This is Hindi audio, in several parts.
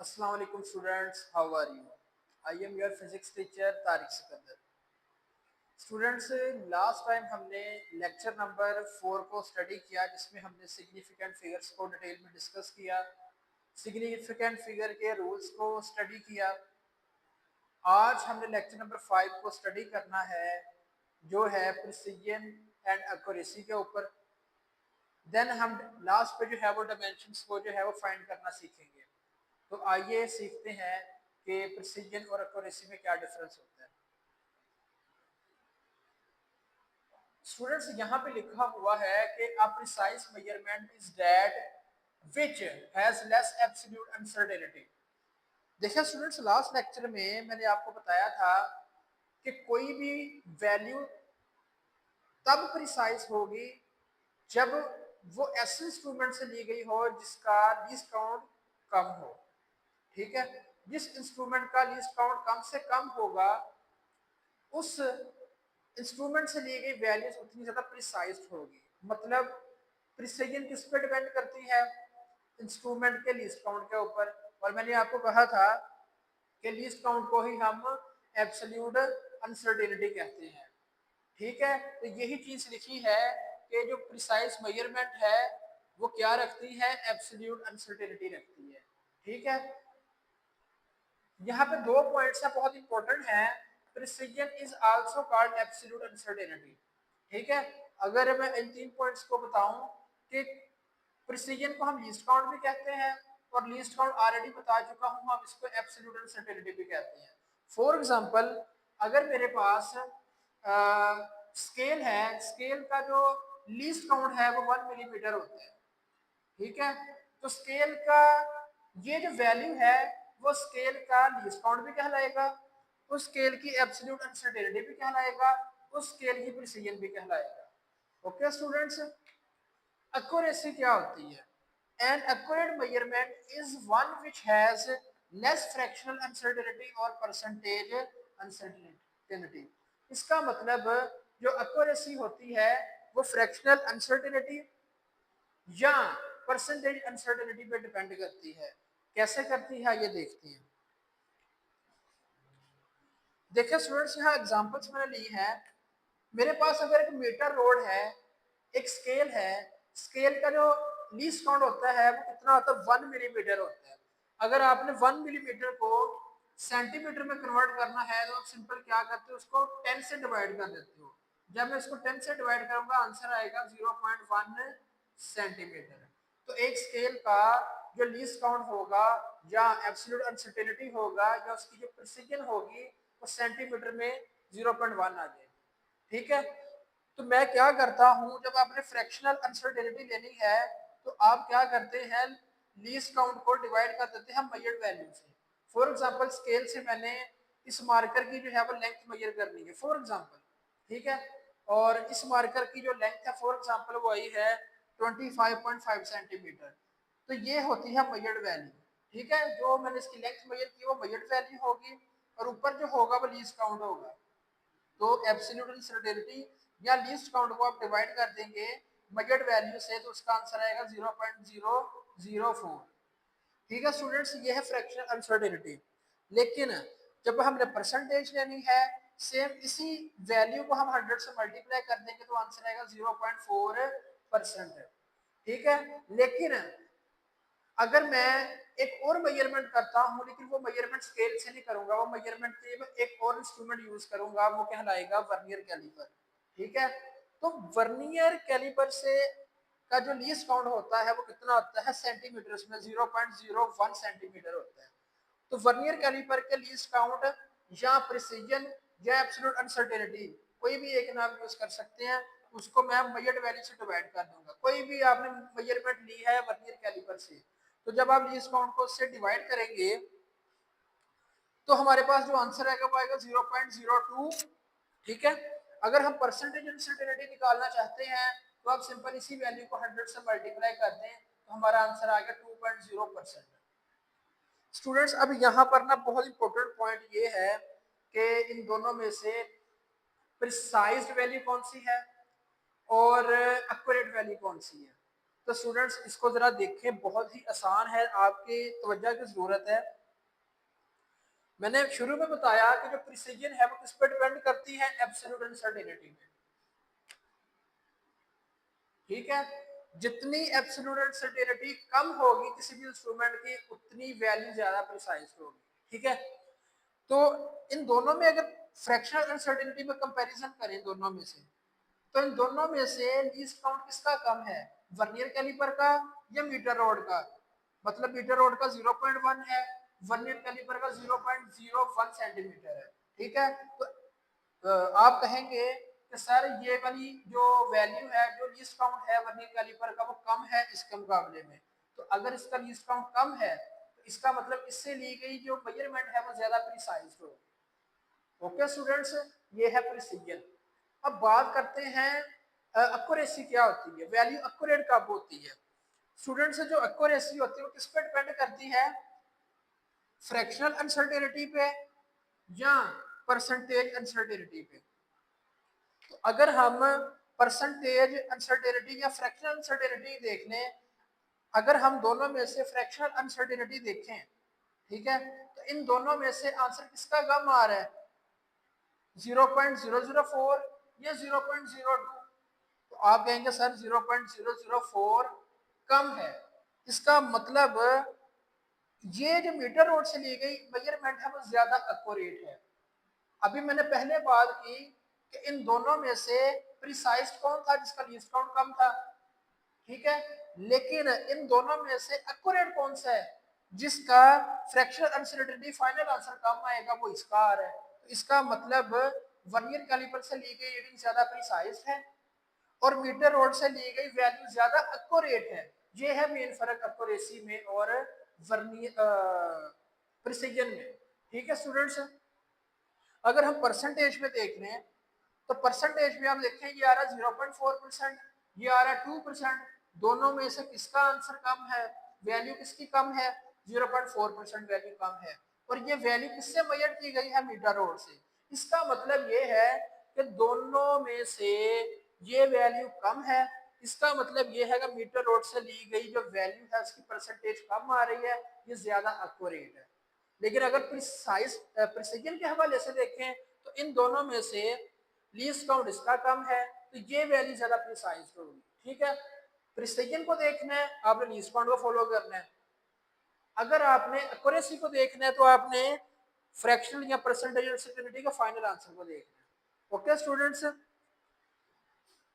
Assalamu alaikum students, how are you? I am your physics teacher Tariq Sikandar. Students, last time हमने लेक्चर नंबर 4 को स्टडी किया जिसमें हमने सिग्निफिकेंट फिगर्स को डिटेल में डिस्कस किया, सिग्निफिकेंट फिगर के रूल्स को स्टडी किया। आज हमने लेक्चर नंबर 5 को स्टडी करना है जो है प्रिसिजन एंड एक्यूरेसी के ऊपर। देन हम लास्ट पे जो है वो डायमेंशंस को जो है वो फाइंड करना सीखेंगे। तो आइए सीखते हैं कि प्रिसिजन और एक्यूरेसी में क्या डिफरेंस होता है। स्टूडेंट्स, यहाँ पे लिखा हुआ है कि अ precise measurement is that which has less absolute uncertainty. देखिए स्टूडेंट्स, लास्ट लेक्चर में मैंने आपको बताया था कि कोई भी वैल्यू तब प्रिसाइज होगी जब वो ऐसे इंस्ट्रूमेंट से ली गई हो जिसका लीस्ट काउंट कम हो। ठीक है, जिस इंस्ट्रूमेंट का लीस्ट काउंट कम से कम होगा उस इंस्ट्रूमेंट से ली गई वैल्यूज उतनी ज्यादा प्रिसाइज होगी। मतलब प्रिसीजन किस पे डिपेंड करती है? इंस्ट्रूमेंट के लीस्ट काउंट के ऊपर। और मैंने आपको कहा था कि लीस्ट काउंट को ही हम एब्सोल्यूट अनसर्टेनिटी कहते हैं। ठीक है, तो यही चीज लिखी है कि जो प्रिसाइज मेजरमेंट है वो क्या रखती है? एब्सोल्यूट अनसर्टेनिटी रखती है। ठीक है, यहाँ पे दो पॉइंट्स है बहुत इंपॉर्टेंट है। Precision is also called absolute uncertainty. ठीक है, अगर मैं इन तीन पॉइंट्स को बताऊं कि प्रिसिजन को हम लीस्ट काउंट भी कहते हैं और लीस्ट काउंट ऑलरेडी बता चुका हूं, हम इसको एब्सोल्यूट अनसर्टेनिटी भी कहते हैं। फॉर एग्जांपल, अगर मेरे पास स्केल है, स्केल का जो लीस्ट काउंट है वो 1 मिलीमीटर होता है। ठीक है, तो स्केल का ये जो वैल्यू है वो स्केल का लीस्ट काउंट भी कहलाएगा, उस स्केल की एब्सोल्यूट अनसर्टेनिटी भी कहलाएगा, उस स्केल की प्रिसिजन भी कहलाएगा। ओके स्टूडेंट्स, एक्यूरेसी क्या होती है? An accurate measurement is one which has less fractional uncertainty और परसेंटेज अनसर्टेनिटी। इसका मतलब जो एक्यूरेसी होती है वो फ्रैक्शनल अनसर्टेनिटी या परसेंटेज अनसर्टेनिटी पे डिपेंड करती है। कैसे करती है ये देखते हैं। देखिए स्टूडेंट्स, यहाँ एग्जांपल्स मैंने ली है। मेरे पास अगर एक मीटर रोड है, एक स्केल है, स्केल का जो लीस्ट काउंट होता है वो कितना होता है? 1 मिलीमीटर होता है। अगर आपने 1 मिलीमीटर को सेंटीमीटर में कन्वर्ट करना है तो आप सिंपल क्या करते हो, उसको 10 से डिवाइड कर देते हो। जब मैं इसको 10 से डिवाइड करूंगा आंसर आएगा 0.1 सेंटीमीटर। तो एक स्केल का जो लीस्ट काउंट होगा या एब्सोल्यूट अनसर्टेनिटी होगा या उसकी जो प्रिसिजन होगी वो सेंटीमीटर में 0.1 आ जाएगी। ठीक है, तो मैं क्या करता हूं, जब आपने फ्रैक्शनल अनसर्टेनिटी लेनी है तो आप क्या करते हैं, लीस्ट काउंट को डिवाइड कर देते हैं मेजर्ड वैल्यू से। फॉर एग्जांपल, स्केल से मैंने इस मार्कर की जो है वो लेंथ मेजर करनी है फॉर एग्जांपल। ठीक है, और इस मार्कर की जो लेंथ है फॉर एग्जांपल वो आई है 25.5 सेंटीमीटर। तो ये होती है मेजर्ड वैल्यू। ठीक है, जो मैंने इसकी लेंथ मेजर की वो मेजर्ड वैल्यू होगी और ऊपर जो होगा वो लीस्ट काउंट होगा। तो एब्सोल्यूट अनसर्टेनिटी या लीस्ट काउंट को आप डिवाइड कर देंगे मेजर्ड वैल्यू से तो उसका आंसर आएगा 0.004। ठीक है स्टूडेंट्स, ये है फ्रैक्शनल अनसर्टेनिटी। लेकिन जब हमने परसेंटेज लेनी है, सेम इसी वैल्यू को हम 100 से मल्टीप्लाई कर देंगे तो आंसर आएगा 0.4%। ठीक है, लेकिन अगर मैं एक और मेजरमेंट करता हूं, लेकिन वो मेजरमेंट स्केल से नहीं करूंगा, वो मेजरमेंट के लिए मैं एक और इंस्ट्रूमेंट यूज करूंगा, वो कहलाएगा वर्नियर कैलिपर। ठीक है, तो वर्नियर कैलिपर से का जो लीस्ट काउंट होता है वो कितना होता है? सेंटीमीटर में 0.01 सेंटीमीटर होता है। तो वर्नियर कैलिपर के लीस्ट काउंट या प्रिसीजन या एब्सोल्यूट अनसर्टेनिटी कोई भी एक नाम यूज कर सकते हैं, उसको मैं मेजर्ड वैल्यू से डिवाइड कर दूंगा। कोई भी आपने मेजरमेंट ली है वर्नियर कैलिपर से, तो जब आप लीस्ट काउंट को उससे डिवाइड करेंगे तो हमारे पास जो आंसर आएगा वो आएगा 0.02। ठीक है, अगर हम परसेंटेज अनसर्टेनिटी निकालना चाहते हैं तो आप सिंपल इसी वैल्यू को 100 से मल्टीप्लाई कर दें तो हमारा आंसर आ गया 2.0%। स्टूडेंट्स, अब यहाँ पर ना बहुत इंपॉर्टेंट पॉइंट ये है कि इन दोनों में से प्रिसाइज्ड वैल्यू कौन सी है और एक्यूरेट वैल्यू कौन सी है। तो स्टूडेंट्स इसको जरा देखें, बहुत ही आसान है, आपकी तवज्जो की जरूरत है। मैंने शुरू में बताया कि जो प्रिसीजन है वो किस पर डिपेंड करती है, एब्सोल्यूट अनसर्टेनिटी में। ठीक है, जितनी एब्सोल्यूट अनसर्टेनिटी कम होगी किसी भी इंस्ट्रूमेंट की, उतनी वैल्यू ज्यादा प्रिसाइज होगी। ठीक है, तो इन दोनों में अगर फ्रैक्शनल अनसर्टेनिटी में कंपैरिजन करें दोनों में से, तो इन दोनों में से लीस्ट काउंट किसका कम है, वर्नियर कैलिपर का या मीटर रोड का। मतलब मीटर रोड का 0.1 है, वर्नियर कैलिपर का 0.01 सेंटीमीटर है। ठीक है, तो आप कहेंगे कि सर ये वाली जो वैल्यू है, जो लीस्ट काउंट है वर्नियर कैलिपर का, वो कम है इसके मुकाबले में। तो अगर इसका लीस्ट काउंट कम है तो इसका मतलब इससे ली गई जो मेजरमेंट है वो ज्यादा प्रिसाइज हो। ओके स्टूडेंट्स, ये है प्रिसीजन। अब बात करते हैं एक्यूरेसी क्या होती है, वैल्यू एक्यूरेट कब होती है। स्टूडेंट्स जो एक्यूरेसी होती है वो किस पे डिपेंड करती है, फ्रैक्शनल अनसर्टेनिटी पे या परसेंटेज अनसर्टेनिटी पे। तो अगर हम परसेंटेज अनसर्टेनिटी या फ्रैक्शनल अनसर्टेनिटी देख लें, अगर हम दोनों में से फ्रैक्शनल अनसर्टेनिटी देखें, ठीक है, तो इन दोनों में से आंसर किसका कम आ रहा है, 0.004 या 0.02। तो आप कहेंगे सर 0.004 कम है, इसका मतलब ये जो मीटर रोड से ली गई मेजरमेंट है वो ज्यादा एक्यूरेट है। अभी मैंने पहले बात की कि इन दोनों में से प्रिसाइज कौन था जिसका लीस्ट काउंट कम था। ठीक है, लेकिन इन दोनों में से एक्यूरेट कौन सा है जिसका फ्रैक्शनल अनसर्टेनिटी फाइनल आंसर कम आएगा, वो इसका आ रहा है। तो इसका मतलब वर्नियर कैलिपर से ली गई रीडिंग ज्यादा प्रिसाइज है और मीटर रोड से ली गई वैल्यू ज्यादा एक्यूरेट है। ये है मेन फर्क एक्यूरेसी में और वर्नियर प्रिसीजन में। ठीक है स्टूडेंट्स, अगर हम परसेंटेज में देख लें तो परसेंटेज में आप देखें ये आ रहा है 0.4%, ये आ रहा है 2%। दोनों में से किसका आंसर कम है, वैल्यू किसकी कम है, 0.4% वैल्यू कम है। और ये वैल्यू किससे मेजर की गई है, मीटर रोड से। इसका मतलब ये है कि दोनों में से ये वैल्यू कम है। इसका मतलब ये है कि मीटर रोड से ली गई जो वैल्यू है उसकी परसेंटेज कम आ रही है, ये ज्यादा एक्यूरेट है। लेकिन अगर प्रिसाइज प्रिसीजन के हवाले से देखें तो इन दोनों में से लीस्ट काउंट इसका कम है, तो ये वैल्यू ज्यादा प्रिसाइज होगी। ठीक है, प्रिसीजन को देखना है आपने लीस्ट काउंट को फॉलो करना है, अगर आपने एक्यूरेसी को देखना है तो आपने फ्रैक्शनल या परसेंटेज अनसर्टेनिटी का फाइनल आंसर को देखना है। ओके स्टूडेंट्स,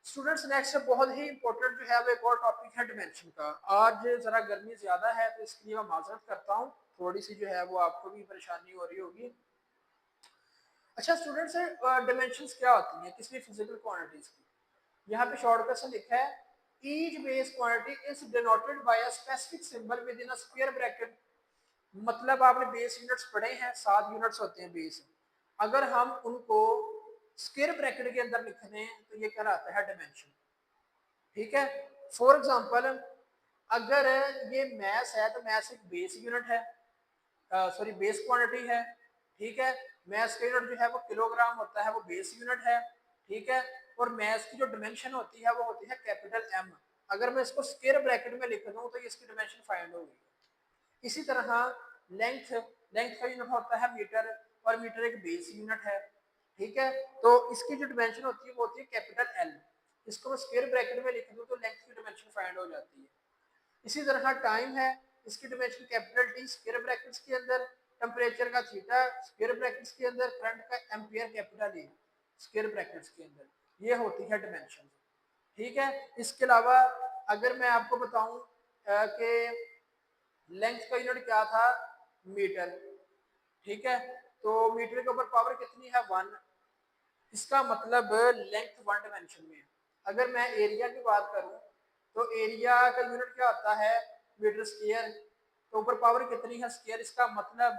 स्टूडेंट्स नेक्स्ट बहुत ही इंपॉर्टेंट जो है वो एक और टॉपिक है डिमेंशन का। आज जरा गर्मी ज्यादा है तो इसके लिए मैं माजरत करता हूँ, थोड़ी सी जो है वो आपको भी परेशानी हो रही होगी। अच्छा स्टूडेंट्स, डिमेंशंस क्या होती हैं किसी फिजिकल क्वांटिटीज की। यहाँ पे शॉर्टकट से लिखा है each base quantity is denoted by a specific symbol with in a square bracket. मतलब आपने बेस यूनिट्स पढ़े हैं, 7 यूनिट्स होते हैं बेस, अगर हम उनको स्क्वायर ब्रैकेट के अंदर लिख दें तो ये कहलाता है डिमेंशन। ठीक है, फॉर एग्जांपल अगर ये मैस है तो मैस एक बेस यूनिट है, सॉरी बेस क्वांटिटी है। ठीक है, मैस का यूनिट जो है वो किलोग्राम होता है, वो बेस यूनिट है। ठीक है, और मैस की जो डिमेंशन होती है वो होती है कैपिटल एम। अगर मैं इसको स्क्वायर ब्रैकेट में लिख दूं तो इसकी डिमेंशन फाइंड होगी। इसी तरह लेंथ, लेंथ का यूनिट होता है मीटर और मीटर एक बेस यूनिट है। ठीक है, तो इसकी जो डिमेंशन होती है वो होती है कैपिटल एल। इसको मैं स्क्वायर ब्रैकेट में लिख दूं तो लेंथ की डिमेंशन फाइंड हो जाती है। इसी तरह टाइम है, इसकी dimension capital T square brackets के अंदर, टेम्परेचर का थीटा स्क्वायर ब्रैकेट्स के अंदर, करंट का ampere capital A square brackets के अंदर, ये होती है डिमेंशन। ठीक है, इसके अलावा अगर मैं आपको बताऊं कि लेंथ का यूनिट क्या था, मीटर। ठीक है, तो मीटर के ऊपर पावर कितनी है, 1। इसका मतलब लेंथ 1 डायमेंशन में है। अगर मैं एरिया की बात करूं तो एरिया का यूनिट क्या होता है, मीटर स्क्वायर। तो ऊपर पावर कितनी है, स्क्वायर। इसका मतलब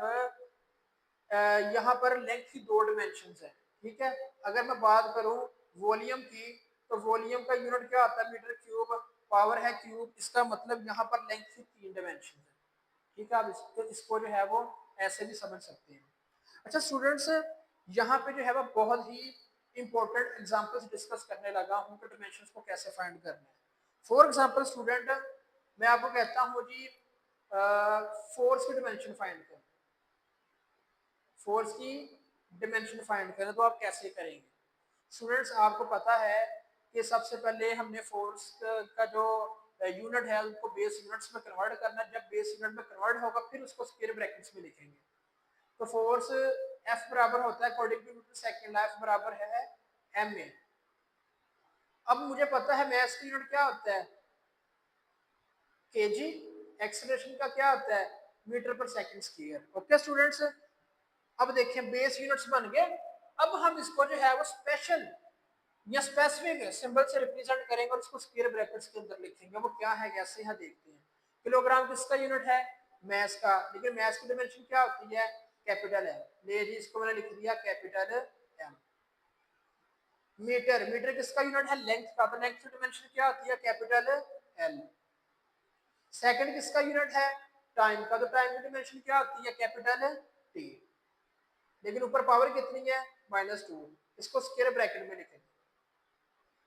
यहाँ पर लेंथ की 2 डायमेंशन है। ठीक है, अगर मैं बात करूं वॉल्यूम की तो वॉल्यूम का यूनिट क्या होता है, मीटर क्यूब। पावर है क्यूब, इसका मतलब यहाँ पर लेंथ की 3 डायमेंशन है। ठीक है, आप इसको जो है वो ऐसे भी समझ सकते हैं। अच्छा स्टूडेंट्स, यहाँ पे जो है वो बहुत ही इंपॉर्टेंट एग्जांपल्स डिस्कस करने लगा हूँ कि डायमेंशंस को कैसे फाइंड करना है। फॉर एग्जांपल स्टूडेंट, मैं आपको कहता हूँ जी फोर्स की डिमेंशन फाइंड करें, फोर्स की डिमेंशन फाइंड करें, तो आप कैसे करेंगे? स्टूडेंट्स आपको पता है कि सबसे पहले हमने फोर्स का जो यूनिट है उसको बेस यूनिट्स में कन्वर्ट करना है। जब बेस यूनिट में कन्वर्ट होगा फिर उसको स्क्वायर ब्रैकेट्स में लिखेंगे। तो फोर्स F बराबर होता है according to Newton second law, F बराबर है m में। अब मुझे पता है मास की यूनिट क्या होता है, केजी, एक्सेलरेशन का क्या होता है, मीटर पर सेकंड स्क्वायर। ओके स्टूडेंट्स, अब देखें बेस यूनिट्स बन गए। अब हम इसको जो है वो स्पेशल या स्पेसिफिक सिंबल से रिप्रेजेंट करेंगे और इसको स्क्वायर ब्रैकेट्स के अंदर लिखेंगे। वो क्या है, कैसे है देखते हैं। किलोग्राम किसका यूनिट है, मास का, लेकिन मास की डिमेंशन क्या होती है, कैपिटल है। ले जी, इसको मैंने लिख दिया कैपिटल एम। मीटर, मीटर किसका यूनिट है, लेंथ का, तो लेंथ की डिमेंशन क्या होती है, कैपिटल एल। सेकंड किसका यूनिट है, टाइम का, तो टाइम की डिमेंशन क्या होती है, कैपिटल टी। लेकिन ऊपर पावर कितनी है, -2। इसको स्क्वायर ब्रैकेट में लिखेंगे।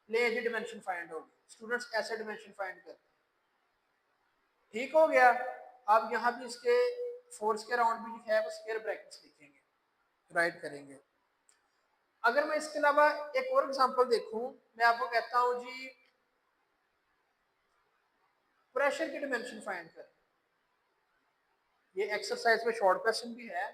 ले जी डिमेंशन फाइंड होगी। स्टूडेंट्स ऐसे डिमेंशन फाइंड करते हैं। ठीक हो गया। अब यहाँ भी इसके फोर्स के अराउंड भी लिखा है वो स्क्वायर ब्रैकेट्स लिखेंगे, राइट करेंगे। अगर मैं इसके अलावा एक और एग्जांपल देखूं, मैं आपको कहता हूं जी प्रेशर की डिमेंशन फाइंड करें। ये एक्सरसाइज में शॉर्ट क्वेश्चन भी है।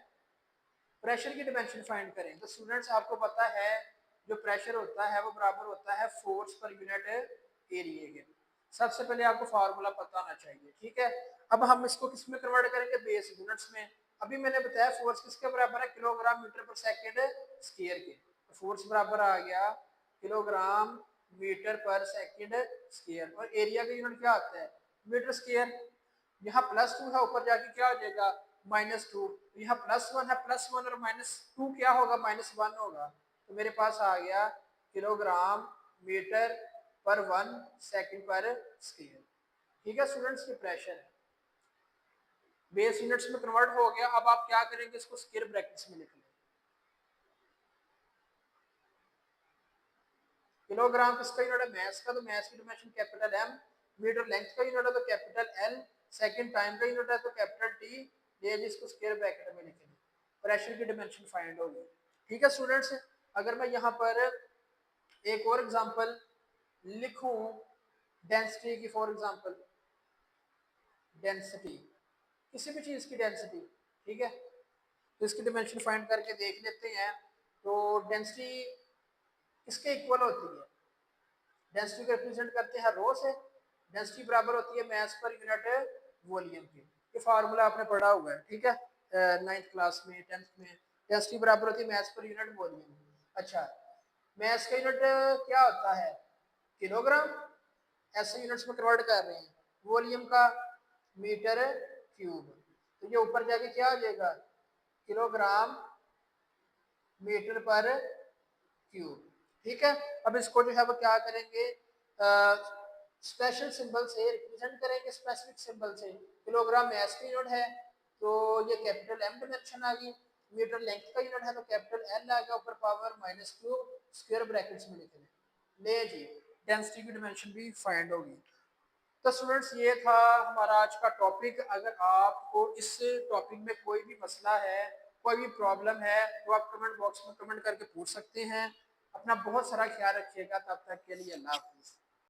प्रेशर की डिमेंशन फाइंड करें। तो स्टूडेंट्स आपको पता है जो प्रेशर होता है वो बराबर होता है फोर्स पर यूनिट एरिया के। सबसे पहले आपको फार्मूला पता होना चाहिए, ठीक है। अब हम इसको किस में कन्वर्ट करेंगे, बेस यूनिट्स में। अभी मैंने बताया फोर्स किसके बराबर है, किलोग्राम मीटर पर सेकंड स्क्वायर के। तो फोर्स बराबर आ गया किलोग्राम मीटर पर सेकंड स्क्वायर, और एरिया का यूनिट क्या आता है, मीटर स्क्वायर। यहाँ +2 है, ऊपर जाके क्या हो जाएगा, -2। यहाँ +1 है, +1 और -2 क्या होगा, -1 होगा। तो मेरे पास आ गया किलोग्राम मीटर पर 1 सेकंड पर स्क्वायर। ठीक है स्टूडेंट्स, ये प्रेशर है, बेस यूनिट्स में कन्वर्ट हो गया। अब आप क्या करेंगे, इसको स्क्वायर ब्रैकेट्स में लिख लें। किलोग्राम किसका यूनिट है, मास का, तो मास की dimension capital M. Metre length का यूनिट है तो कैपिटल एल। सेकंड टाइम का यूनिट है तो कैपिटल टी। ये जिसको स्क्वायर ब्रैकेट में लिखेंगे। प्रेशर की डिमेंशन फाइंड होगी। ठीक है स्टूडेंट्स, अगर मैं यहाँ पर एक और एग्जांपल लिखूं डेंसिटी की, फॉर एग्जांपल डेंसिटी, किसी भी चीज की डेंसिटी, ठीक है, तो इसकी डिमेंशन फाइंड करके देख लेते हैं। तो डेंसिटी किसके इक्वल होती है, डेंसिटी को रिप्रेजेंट करते हैं रो से। डेंसिटी बराबर होती है मास पर यूनिट वॉल्यूम की। ये फार्मूला आपने पढ़ा हुआ है, ठीक है, 9th क्लास में, 10th में। डेंसिटी बराबर होती है मास पर यूनिट वॉल्यूम। अच्छा, मास का यूनिट क्या होता है, किलोग्राम, ऐसे यूनिट्स में कन्वर्ट कर रहे हैं। वॉल्यूम का मीटर क्यूब। तो ये ऊपर जाके क्या हो जाएगा, किलोग्राम मीटर पर क्यूब। ठीक है, अब इसको जो है वो क्या करेंगे, स्पेशल सिंबल से रिप्रेजेंट करेंगे, स्पेसिफिक सिंबल से। किलोग्राम मास की यूनिट है तो ये कैपिटल एम डिमेंशन आ गई। मीटर लेंथ का यूनिट है तो कैपिटल एल आ गया, ऊपर पावर -2 स्क्वायर ब्रैकेट्स में लिखेंगे। ले जी, डेंसिटी की डिमेंशन भी फाइंड होगी। तो स्टूडेंट्स ये था हमारा आज का टॉपिक। अगर आपको इस टॉपिक में कोई भी मसला है, कोई भी प्रॉब्लम है, तो आप कमेंट बॉक्स में कमेंट करके पूछ सकते हैं। अपना बहुत सारा ख्याल रखिएगा, तब तक के लिए अल्लाह हाफिज़।